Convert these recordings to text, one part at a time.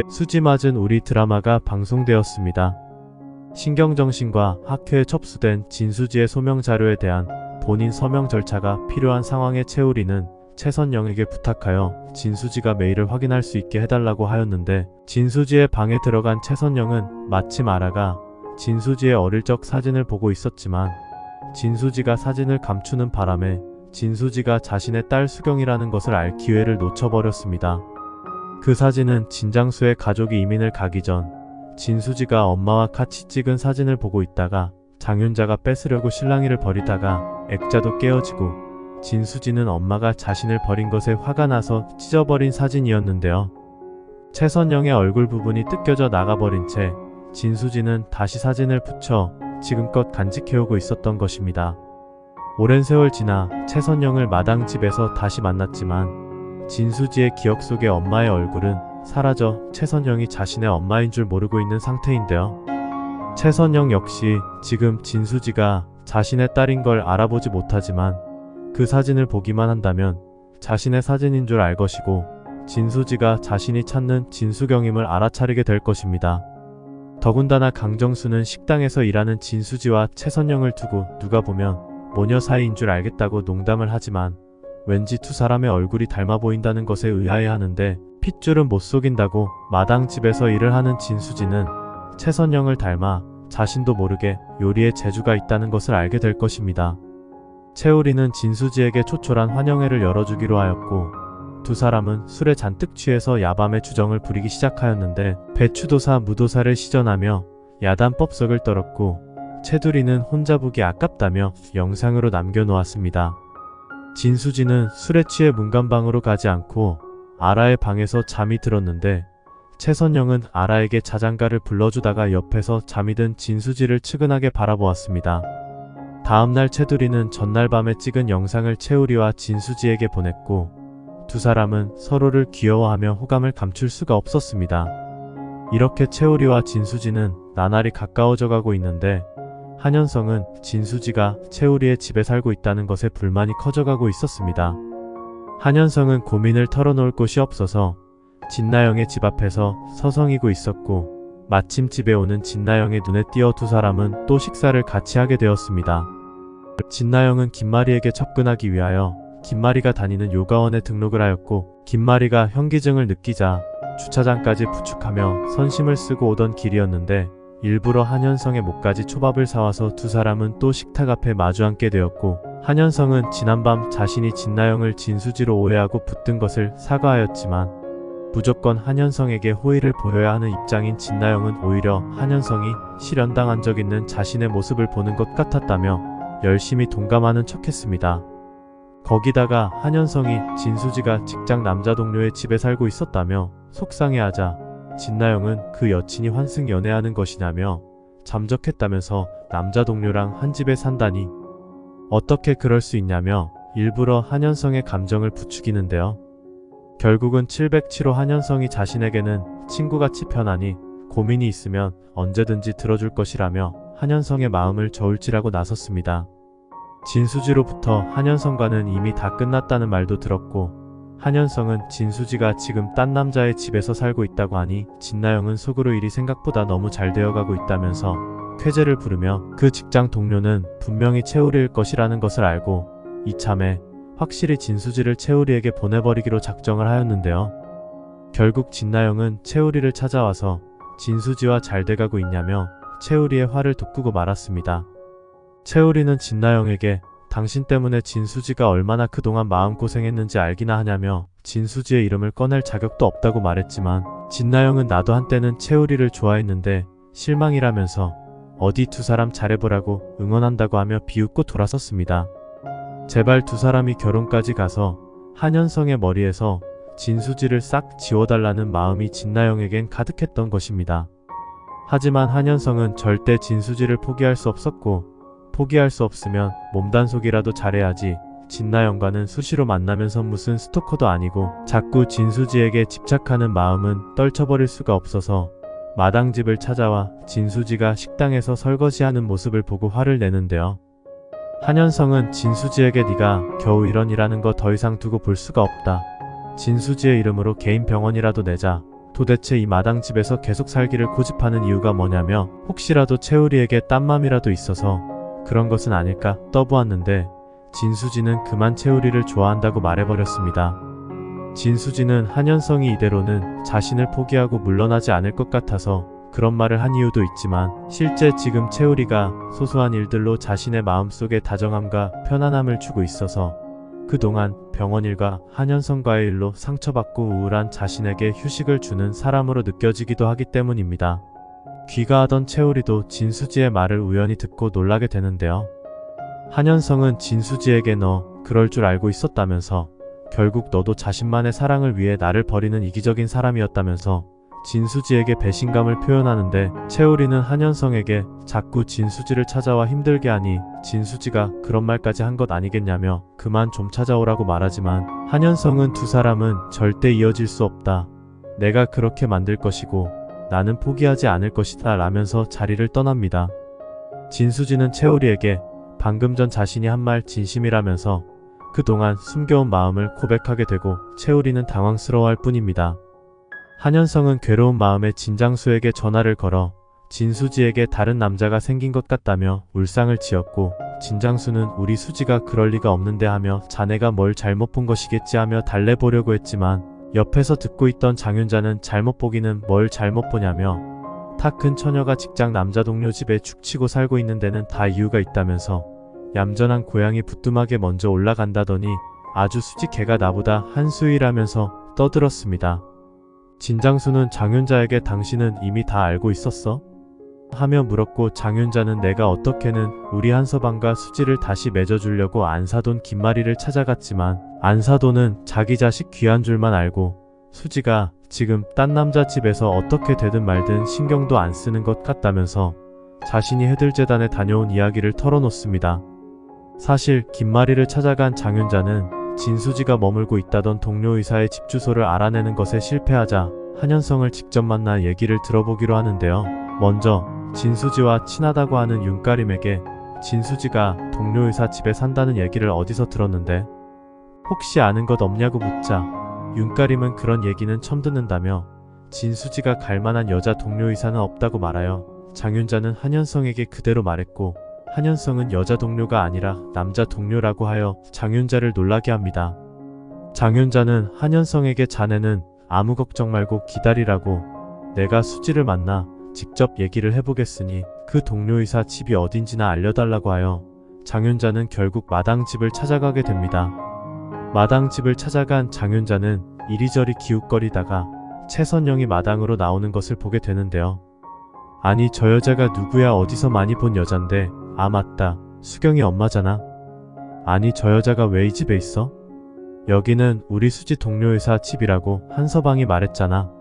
수지 맞은 우리 드라마가 방송되었습니다. 신경정신과 학회에 접수된 진수지의 소명 자료에 대한 본인 서명 절차가 필요한 상황에 채우리는 최선영에게 부탁하여 진수지가 메일을 확인할 수 있게 해달라고 하였는데, 진수지의 방에 들어간 최선영은 마침 아라가 진수지의 어릴 적 사진을 보고 있었지만 진수지가 사진을 감추는 바람에 진수지가 자신의 딸 수경이라는 것을 알 기회를 놓쳐버렸습니다. 그 사진은 진장수의 가족이 이민을 가기 전 진수지가 엄마와 같이 찍은 사진을 보고 있다가 장윤자가 뺏으려고 실랑이를 벌이다가 액자도 깨어지고 진수지는 엄마가 자신을 버린 것에 화가 나서 찢어버린 사진이었는데요. 최선영의 얼굴 부분이 뜯겨져 나가버린 채 진수지는 다시 사진을 붙여 지금껏 간직해오고 있었던 것입니다. 오랜 세월 지나 최선영을 마당집에서 다시 만났지만 진수지의 기억 속의 엄마의 얼굴은 사라져 최선영이 자신의 엄마인 줄 모르고 있는 상태인데요. 최선영 역시 지금 진수지가 자신의 딸인 걸 알아보지 못하지만 그 사진을 보기만 한다면 자신의 사진인 줄 알 것이고 진수지가 자신이 찾는 진수경임을 알아차리게 될 것입니다. 더군다나 강정수는 식당에서 일하는 진수지와 최선영을 두고 누가 보면 모녀 사이인 줄 알겠다고 농담을 하지만 왠지 두 사람의 얼굴이 닮아 보인다는 것에 의아해하는데, 핏줄은 못 속인다고 마당집에서 일을 하는 진수지는 최선영을 닮아 자신도 모르게 요리에 재주가 있다는 것을 알게 될 것입니다. 채우리는 진수지에게 초촐한 환영회를 열어주기로 하였고 두 사람은 술에 잔뜩 취해서 야밤에 주정을 부리기 시작하였는데, 배추도사 무도사를 시전하며 야단법석을 떨었고 채두리는 혼자 보기 아깝다며 영상으로 남겨놓았습니다. 진수지는 술에 취해 문간방으로 가지 않고 아라의 방에서 잠이 들었는데, 최선영은 아라에게 자장가를 불러주다가 옆에서 잠이 든 진수지를 측은하게 바라보았습니다. 다음날 채두리는 전날 밤에 찍은 영상을 채우리와 진수지에게 보냈고 두 사람은 서로를 귀여워하며 호감을 감출 수가 없었습니다. 이렇게 채우리와 진수지는 나날이 가까워져 가고 있는데, 한현성은 진수지가 채우리의 집에 살고 있다는 것에 불만이 커져가고 있었습니다. 한현성은 고민을 털어놓을 곳이 없어서 진나영의 집 앞에서 서성이고 있었고, 마침 집에 오는 진나영의 눈에 띄어 두 사람은 또 식사를 같이 하게 되었습니다. 진나영은 김마리에게 접근하기 위하여 김마리가 다니는 요가원에 등록을 하였고, 김마리가 현기증을 느끼자 주차장까지 부축하며 선심을 쓰고 오던 길이었는데 일부러 한현성의 목까지 초밥을 사와서 두 사람은 또 식탁 앞에 마주 앉게 되었고, 한현성은 지난밤 자신이 진나영을 진수지로 오해하고 붙든 것을 사과하였지만 무조건 한현성에게 호의를 보여야 하는 입장인 진나영은 오히려 한현성이 실연당한 적 있는 자신의 모습을 보는 것 같았다며 열심히 동감하는 척했습니다. 거기다가 한현성이 진수지가 직장 남자 동료의 집에 살고 있었다며 속상해하자 진나영은 그 여친이 환승 연애하는 것이냐며 잠적했다면서 남자 동료랑 한 집에 산다니 어떻게 그럴 수 있냐며 일부러 한현성의 감정을 부추기는데요. 결국은 707호 한현성이 자신에게는 친구같이 편하니 고민이 있으면 언제든지 들어줄 것이라며 한현성의 마음을 저울질하고 나섰습니다. 진수지로부터 한현성과는 이미 다 끝났다는 말도 들었고, 한현성은 진수지가 지금 딴 남자의 집에서 살고 있다고 하니 진나영은 속으로 일이 생각보다 너무 잘 되어가고 있다면서 쾌재를 부르며 그 직장 동료는 분명히 채우리일 것이라는 것을 알고 이참에 확실히 진수지를 채우리에게 보내버리기로 작정을 하였는데요. 결국 진나영은 채우리를 찾아와서 진수지와 잘 돼가고 있냐며 채우리의 화를 돋구고 말았습니다. 채우리는 진나영에게 당신 때문에 진수지가 얼마나 그동안 마음고생했는지 알기나 하냐며 진수지의 이름을 꺼낼 자격도 없다고 말했지만, 진나영은 나도 한때는 채우리를 좋아했는데 실망이라면서 어디 두 사람 잘해보라고 응원한다고 하며 비웃고 돌아섰습니다. 제발 두 사람이 결혼까지 가서 한현성의 머리에서 진수지를 싹 지워달라는 마음이 진나영에겐 가득했던 것입니다. 하지만 한현성은 절대 진수지를 포기할 수 없었고, 포기할 수 없으면 몸단속이라도 잘해야지. 진나영과는 수시로 만나면서 무슨 스토커도 아니고 자꾸 진수지에게 집착하는 마음은 떨쳐버릴 수가 없어서 마당집을 찾아와 진수지가 식당에서 설거지하는 모습을 보고 화를 내는데요. 한현성은 진수지에게 네가 겨우 이런 일하는 거 더 이상 두고 볼 수가 없다. 진수지의 이름으로 개인 병원이라도 내자. 도대체 이 마당집에서 계속 살기를 고집하는 이유가 뭐냐며 혹시라도 채우리에게 딴맘이라도 있어서 그런 것은 아닐까 떠보았는데 진수지는 그만 채우리를 좋아한다고 말해버렸습니다. 진수지는 한현성이 이대로는 자신을 포기하고 물러나지 않을 것 같아서 그런 말을 한 이유도 있지만 실제 지금 채우리가 소소한 일들로 자신의 마음속에 다정함과 편안함을 주고 있어서 그동안 병원 일과 한현성과의 일로 상처받고 우울한 자신에게 휴식을 주는 사람으로 느껴지기도 하기 때문입니다. 귀가하던 채우리도 진수지의 말을 우연히 듣고 놀라게 되는데요. 한현성은 진수지에게 너 그럴 줄 알고 있었다면서 결국 너도 자신만의 사랑을 위해 나를 버리는 이기적인 사람이었다면서 진수지에게 배신감을 표현하는데 채우리는 한현성에게 자꾸 진수지를 찾아와 힘들게 하니 진수지가 그런 말까지 한 것 아니겠냐며 그만 좀 찾아오라고 말하지만 한현성은 두 사람은 절대 이어질 수 없다. 내가 그렇게 만들 것이고 나는 포기하지 않을 것이다 라면서 자리를 떠납니다. 진수지는 채우리에게 방금 전 자신이 한 말 진심이라면서 그동안 숨겨온 마음을 고백하게 되고 채우리는 당황스러워할 뿐입니다. 한현성은 괴로운 마음에 진장수에게 전화를 걸어 진수지에게 다른 남자가 생긴 것 같다며 울상을 지었고 진장수는 우리 수지가 그럴 리가 없는데 하며 자네가 뭘 잘못 본 것이겠지 하며 달래보려고 했지만 옆에서 듣고 있던 장윤자는 잘못 보기는 뭘 잘못 보냐며 타 큰 처녀가 직장 남자 동료 집에 죽치고 살고 있는 데는 다 이유가 있다면서 얌전한 고양이 부뚜막에 먼저 올라간다더니 아주 수지 걔가 나보다 한 수위라면서 떠들었습니다. 진장수는 장윤자에게 당신은 이미 다 알고 있었어? 하며 물었고 장윤자는 내가 어떻게는 우리 한서방과 수지를 다시 맺어주려고 안사돈 김마리를 찾아갔지만 안사돈은 자기 자식 귀한 줄만 알고 수지가 지금 딴 남자 집에서 어떻게 되든 말든 신경도 안 쓰는 것 같다면서 자신이 해들재단에 다녀온 이야기를 털어놓습니다. 사실 김마리를 찾아간 장윤자는 진수지가 머물고 있다던 동료 의사의 집 주소를 알아내는 것에 실패하자 한현성을 직접 만나 얘기를 들어보기로 하는데요. 먼저 진수지와 친하다고 하는 윤가림에게 진수지가 동료 의사 집에 산다는 얘기를 어디서 들었는데 혹시 아는 것 없냐고 묻자 윤가림은 그런 얘기는 처음 듣는다며 진수지가 갈만한 여자 동료 의사는 없다고 말하여 장윤자는 한현성에게 그대로 말했고 한현성은 여자 동료가 아니라 남자 동료라고 하여 장윤자를 놀라게 합니다. 장윤자는 한현성에게 자네는 아무 걱정 말고 기다리라고 내가 수지를 만나 직접 얘기를 해보겠으니 그 동료의사 집이 어딘지나 알려달라고 하여 장윤자는 결국 마당집을 찾아가게 됩니다. 마당집을 찾아간 장윤자는 이리저리 기웃거리다가 최선영이 마당으로 나오는 것을 보게 되는데요. 아니 저 여자가 누구야 어디서 많이 본 여잔데 아 맞다 수경이 엄마잖아. 아니 저 여자가 왜 이 집에 있어? 여기는 우리 수지 동료의사 집이라고 한서방이 말했잖아.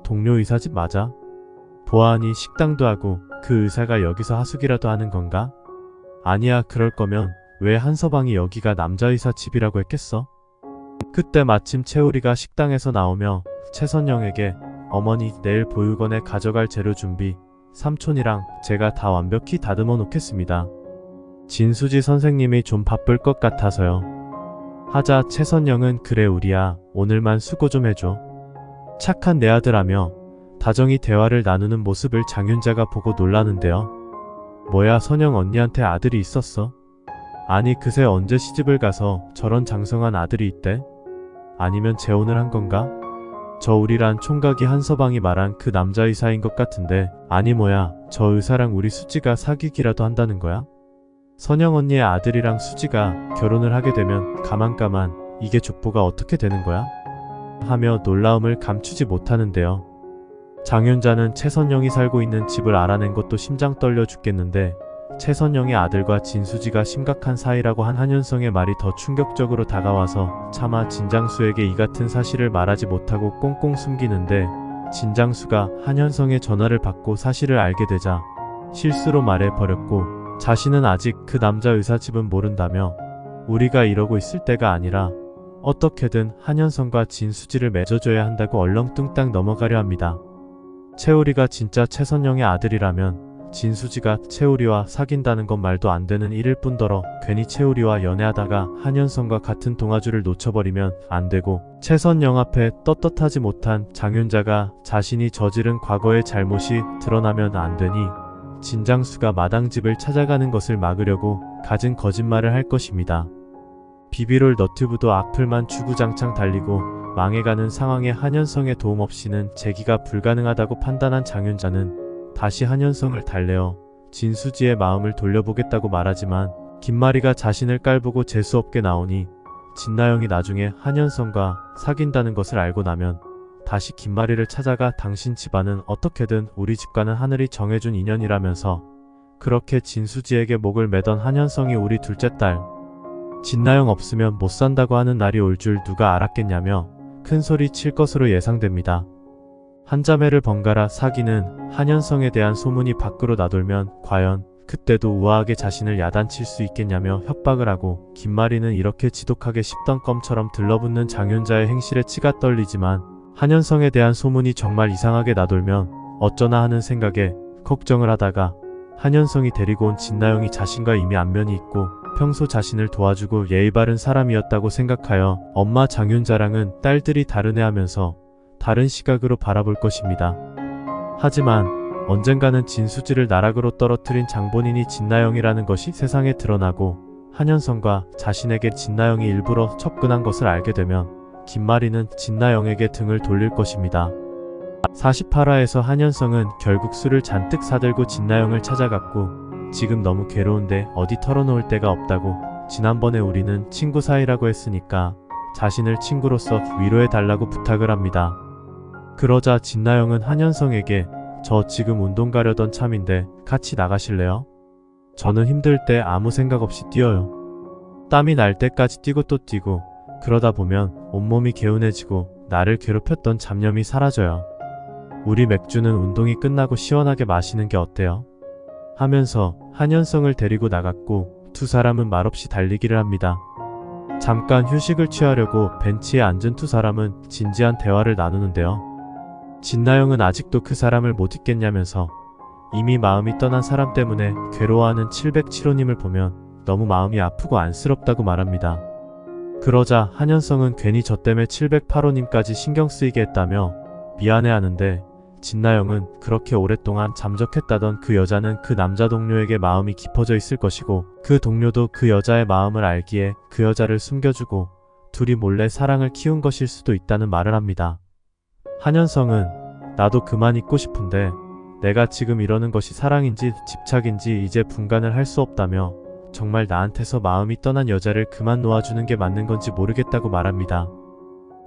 동료의사 집 맞아? 보아하니 식당도 하고 그 의사가 여기서 하숙이라도 하는 건가? 아니야 그럴 거면 왜 한서방이 여기가 남자의사 집이라고 했겠어? 그때 마침 채우리가 식당에서 나오며 최선영에게 어머니 내일 보육원에 가져갈 재료 준비 삼촌이랑 제가 다 완벽히 다듬어 놓겠습니다. 진수지 선생님이 좀 바쁠 것 같아서요. 하자 최선영은 그래 우리야 오늘만 수고 좀 해줘. 착한 내 아들하며 다정히 대화를 나누는 모습을 장윤자가 보고 놀라는데요. 뭐야 선영 언니한테 아들이 있었어? 아니 그새 언제 시집을 가서 저런 장성한 아들이 있대? 아니면 재혼을 한 건가? 저 우리란 총각이 한서방이 말한 그 남자 의사인 것 같은데 아니 뭐야 저 의사랑 우리 수지가 사귀기라도 한다는 거야? 선영 언니의 아들이랑 수지가 결혼을 하게 되면 가만 이게 족보가 어떻게 되는 거야? 하며 놀라움을 감추지 못하는데요. 장윤자는 최선영이 살고 있는 집을 알아낸 것도 심장 떨려 죽겠는데 최선영의 아들과 진수지가 심각한 사이라고 한 한현성의 말이 더 충격적으로 다가와서 차마 진장수에게 이 같은 사실을 말하지 못하고 꽁꽁 숨기는데 진장수가 한현성의 전화를 받고 사실을 알게 되자 실수로 말해버렸고 자신은 아직 그 남자 의사 집은 모른다며 우리가 이러고 있을 때가 아니라 어떻게든 한현성과 진수지를 맺어줘야 한다고 얼렁뚱땅 넘어가려 합니다. 채우리가 진짜 최선영의 아들이라면 진수지가 채우리와 사귄다는 건 말도 안 되는 일일 뿐더러 괜히 채우리와 연애하다가 한현성과 같은 동아줄을 놓쳐버리면 안 되고, 최선영 앞에 떳떳하지 못한 장윤자가 자신이 저지른 과거의 잘못이 드러나면 안 되니 진장수가 마당집을 찾아가는 것을 막으려고 갖은 거짓말을 할 것입니다. 비비롤 너튜브도 악플만 주구장창 달리고 망해가는 상황에 한현성의 도움 없이는 재기가 불가능하다고 판단한 장윤자는 다시 한현성을 달래어 진수지의 마음을 돌려보겠다고 말하지만 김마리가 자신을 깔보고 재수없게 나오니 진나영이 나중에 한현성과 사귄다는 것을 알고 나면 다시 김마리를 찾아가 당신 집안은 어떻게든 우리 집과는 하늘이 정해준 인연이라면서 그렇게 진수지에게 목을 매던 한현성이 우리 둘째 딸 진나영 없으면 못 산다고 하는 날이 올 줄 누가 알았겠냐며 큰 소리 칠 것으로 예상됩니다. 한자매를 번갈아 사귀는 한현성에 대한 소문이 밖으로 나돌면 과연 그때도 우아하게 자신을 야단칠 수 있겠냐며 협박을 하고 김마리는 이렇게 지독하게 씹던 껌처럼 들러붙는 장윤자의 행실에 치가 떨리지만 한현성에 대한 소문이 정말 이상하게 나돌면 어쩌나 하는 생각에 걱정을 하다가 한현성이 데리고 온 진나영이 자신과 이미 안면이 있고 평소 자신을 도와주고 예의 바른 사람이었다고 생각하여 엄마 장윤자랑은 딸들이 다르네 하면서 다른 시각으로 바라볼 것입니다. 하지만 언젠가는 진수지를 나락으로 떨어뜨린 장본인이 진나영이라는 것이 세상에 드러나고 한현성과 자신에게 진나영이 일부러 접근한 것을 알게 되면 김마리는 진나영에게 등을 돌릴 것입니다. 48화에서 한현성은 결국 술을 잔뜩 사들고 진나영을 찾아갔고 지금 너무 괴로운데 어디 털어놓을 데가 없다고 지난번에 우리는 친구 사이라고 했으니까 자신을 친구로서 위로해달라고 부탁을 합니다. 그러자 진나영은 한현성에게 저 지금 운동 가려던 참인데 같이 나가실래요? 저는 힘들 때 아무 생각 없이 뛰어요. 땀이 날 때까지 뛰고 또 뛰고 그러다 보면 온몸이 개운해지고 나를 괴롭혔던 잡념이 사라져요. 우리 맥주는 운동이 끝나고 시원하게 마시는 게 어때요? 하면서 한현성을 데리고 나갔고 두 사람은 말없이 달리기를 합니다. 잠깐 휴식을 취하려고 벤치에 앉은 두 사람은 진지한 대화를 나누는데요. 진나영은 아직도 그 사람을 못 잊겠냐면서 이미 마음이 떠난 사람 때문에 괴로워하는 707호님을 보면 너무 마음이 아프고 안쓰럽다고 말합니다. 그러자 한현성은 괜히 저 때문에 708호님까지 신경 쓰이게 했다며 미안해하는데 진나영은 그렇게 오랫동안 잠적했다던 그 여자는 그 남자 동료에게 마음이 깊어져 있을 것이고 그 동료도 그 여자의 마음을 알기에 그 여자를 숨겨주고 둘이 몰래 사랑을 키운 것일 수도 있다는 말을 합니다. 한현성은 나도 그만 잊고 싶은데 내가 지금 이러는 것이 사랑인지 집착인지 이제 분간을 할 수 없다며 정말 나한테서 마음이 떠난 여자를 그만 놓아주는 게 맞는 건지 모르겠다고 말합니다.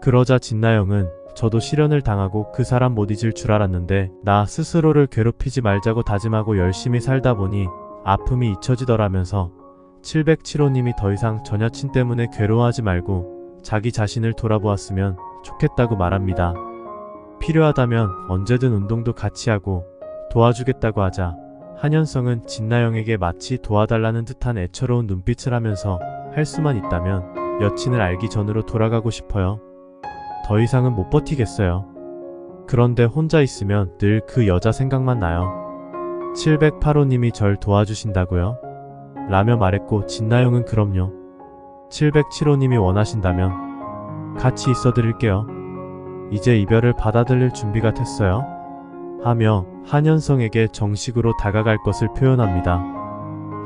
그러자 진나영은 저도 실연을 당하고 그 사람 못 잊을 줄 알았는데 나 스스로를 괴롭히지 말자고 다짐하고 열심히 살다 보니 아픔이 잊혀지더라면서 707호님이 더 이상 전 여친 때문에 괴로워하지 말고 자기 자신을 돌아보았으면 좋겠다고 말합니다. 필요하다면 언제든 운동도 같이 하고 도와주겠다고 하자 한현성은 진나영에게 마치 도와달라는 듯한 애처로운 눈빛을 하면서 할 수만 있다면 여친을 알기 전으로 돌아가고 싶어요. 더 이상은 못 버티겠어요. 그런데 혼자 있으면 늘 그 여자 생각만 나요. 708호님이 절 도와주신다고요? 라며 말했고 진나영은 그럼요. 707호님이 원하신다면 같이 있어드릴게요. 이제 이별을 받아들일 준비가 됐어요? 하며 한현성에게 정식으로 다가갈 것을 표현합니다.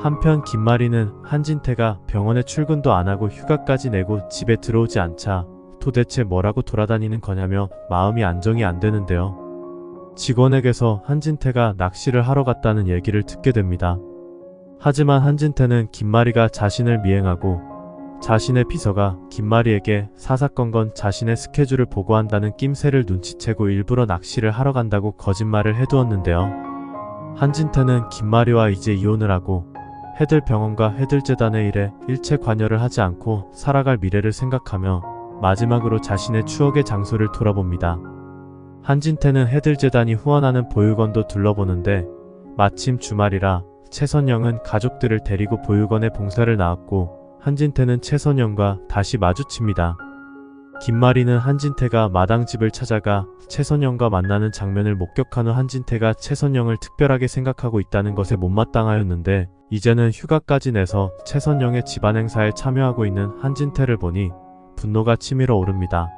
한편 김마리는 한진태가 병원에 출근도 안하고 휴가까지 내고 집에 들어오지 않자 도대체 뭐라고 돌아다니는 거냐며 마음이 안정이 안 되는데요. 직원에게서 한진태가 낚시를 하러 갔다는 얘기를 듣게 됩니다. 하지만 한진태는 김마리가 자신을 미행하고 자신의 비서가 김마리에게 사사건건 자신의 스케줄을 보고한다는 낌새를 눈치채고 일부러 낚시를 하러 간다고 거짓말을 해두었는데요. 한진태는 김마리와 이제 이혼을 하고 해들병원과 해들재단의 일에 일체 관여를 하지 않고 살아갈 미래를 생각하며 마지막으로 자신의 추억의 장소를 돌아봅니다. 한진태는 해들재단이 후원하는 보육원도 둘러보는데 마침 주말이라 최선영은 가족들을 데리고 보육원에 봉사를 나왔고 한진태는 최선영과 다시 마주칩니다. 김마리는 한진태가 마당집을 찾아가 최선영과 만나는 장면을 목격한 후 한진태가 최선영을 특별하게 생각하고 있다는 것에 못마땅하였는데 이제는 휴가까지 내서 최선영의 집안 행사에 참여하고 있는 한진태를 보니 분노가 치밀어 오릅니다.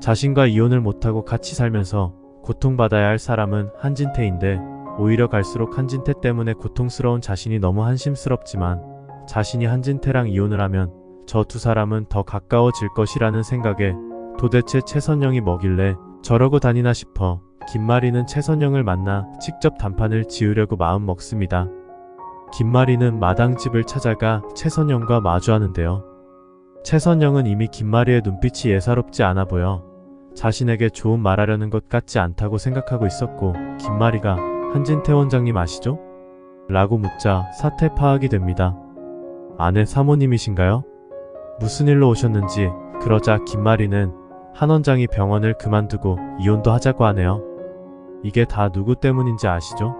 자신과 이혼을 못하고 같이 살면서 고통받아야 할 사람은 한진태인데 오히려 갈수록 한진태 때문에 고통스러운 자신이 너무 한심스럽지만 자신이 한진태랑 이혼을 하면 저 두 사람은 더 가까워질 것이라는 생각에 도대체 최선영이 뭐길래 저러고 다니나 싶어 김마리는 최선영을 만나 직접 단판을 지으려고 마음 먹습니다. 김마리는 마당집을 찾아가 최선영과 마주하는데요. 최선영은 이미 김마리의 눈빛이 예사롭지 않아 보여 자신에게 좋은 말하려는 것 같지 않다고 생각하고 있었고 김마리가 한진태 원장님 아시죠? 라고 묻자 사태 파악이 됩니다. 아내 사모님이신가요? 무슨 일로 오셨는지 그러자 김마리는 한 원장이 병원을 그만두고 이혼도 하자고 하네요. 이게 다 누구 때문인지 아시죠?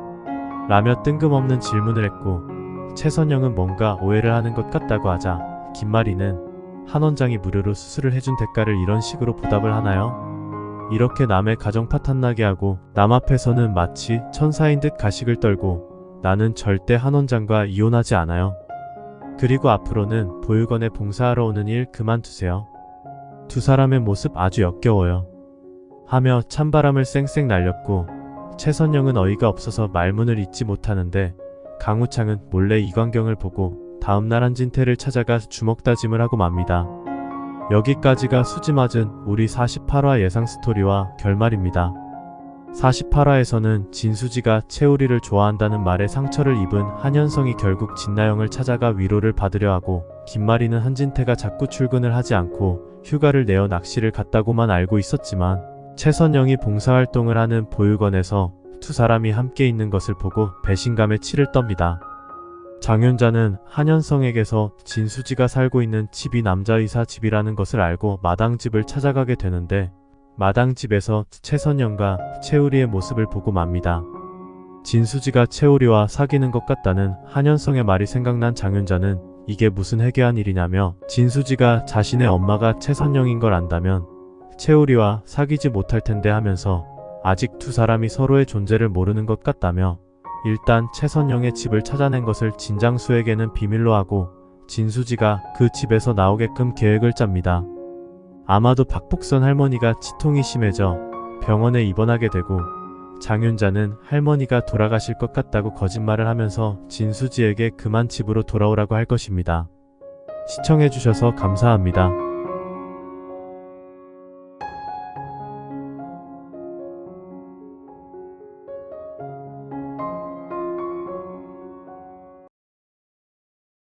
라며 뜬금없는 질문을 했고 최선영은 뭔가 오해를 하는 것 같다고 하자 김마리는 한 원장이 무료로 수술을 해준 대가를 이런 식으로 보답을 하나요? 이렇게 남의 가정 파탄나게 하고 남 앞에서는 마치 천사인 듯 가식을 떨고 나는 절대 한 원장과 이혼하지 않아요. 그리고 앞으로는 보육원에 봉사하러 오는 일 그만두세요. 두 사람의 모습 아주 역겨워요. 하며 찬바람을 쌩쌩 날렸고 최선영은 어이가 없어서 말문을 잇지 못하는데 강우창은 몰래 이광경을 보고 다음날 한진태를 찾아가 주먹다짐을 하고 맙니다. 여기까지가 수지 맞은 우리 48화 예상 스토리와 결말입니다. 48화에서는 진수지가 채우리를 좋아한다는 말에 상처를 입은 한현성이 결국 진나영을 찾아가 위로를 받으려 하고 김마리는 한진태가 자꾸 출근을 하지 않고 휴가를 내어 낚시를 갔다고만 알고 있었지만 최선영이 봉사활동을 하는 보육원에서 두 사람이 함께 있는 것을 보고 배신감에 치를 떱니다. 장윤자는 한현성에게서 진수지가 살고 있는 집이 남자의사 집이라는 것을 알고 마당집을 찾아가게 되는데 마당집에서 최선영과 채우리의 모습을 보고 맙니다. 진수지가 채우리와 사귀는 것 같다는 한현성의 말이 생각난 장윤자는 이게 무슨 해괴한 일이냐며 진수지가 자신의 엄마가 최선영인 걸 안다면 채우리와 사귀지 못할 텐데 하면서 아직 두 사람이 서로의 존재를 모르는 것 같다며 일단 최선영의 집을 찾아낸 것을 진장수에게는 비밀로 하고 진수지가 그 집에서 나오게끔 계획을 짭니다. 아마도 박복선 할머니가 치통이 심해져 병원에 입원하게 되고 장윤자는 할머니가 돌아가실 것 같다고 거짓말을 하면서 진수지에게 그만 집으로 돌아오라고 할 것입니다. 시청해주셔서 감사합니다.